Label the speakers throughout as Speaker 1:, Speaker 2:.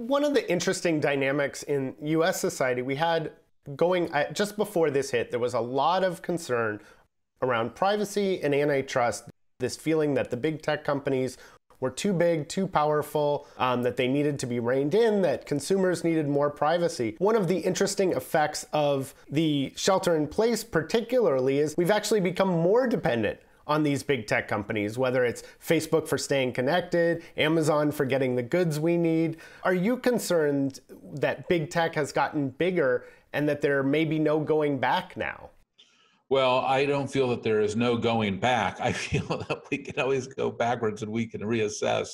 Speaker 1: one of the interesting dynamics in US society, we had just before this hit, there was a lot of concern around privacy and antitrust, this feeling that the big tech companies were too big, too powerful, that they needed to be reined in, that consumers needed more privacy. One of the interesting effects of the shelter in place particularly is we've actually become more dependent on these big tech companies, whether it's Facebook for staying connected, Amazon for getting the goods we need. Are you concerned that big tech has gotten bigger and that there may be no going back now?
Speaker 2: Well, I don't feel that there is no going back. I feel that we can always go backwards and we can reassess.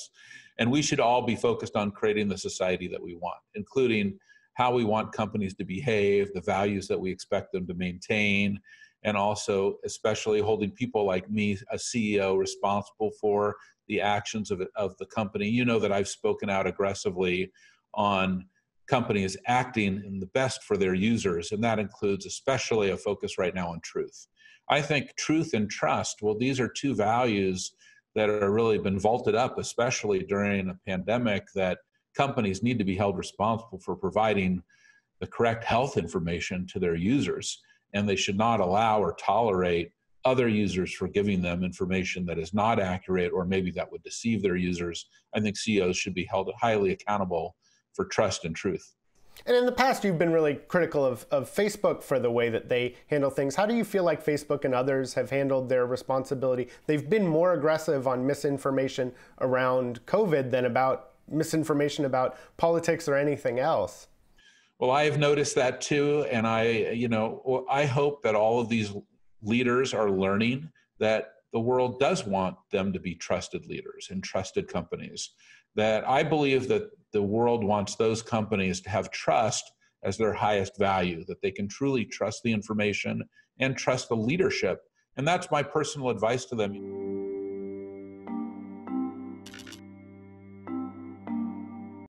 Speaker 2: And we should all be focused on creating the society that we want, including how we want companies to behave, the values that we expect them to maintain, and also especially holding people like me, a CEO, responsible for the actions of the company. You know that I've spoken out aggressively on companies acting in the best for their users, and that includes especially a focus right now on truth. I think truth and trust, well, these are two values that are really been vaulted up, especially during a pandemic, that companies need to be held responsible for providing the correct health information to their users, and they should not allow or tolerate other users for giving them information that is not accurate or maybe that would deceive their users. I think CEOs should be held highly accountable for trust and truth.
Speaker 1: And in the past, you've been really critical of Facebook for the way that they handle things. How do you feel like Facebook and others have handled their responsibility? They've been more aggressive on misinformation around COVID than about misinformation about politics or anything else.
Speaker 2: Well, I have noticed that too. And I hope that all of these leaders are learning that the world does want them to be trusted leaders and trusted companies. That I believe that the world wants those companies to have trust as their highest value, that they can truly trust the information and trust the leadership. And that's my personal advice to them.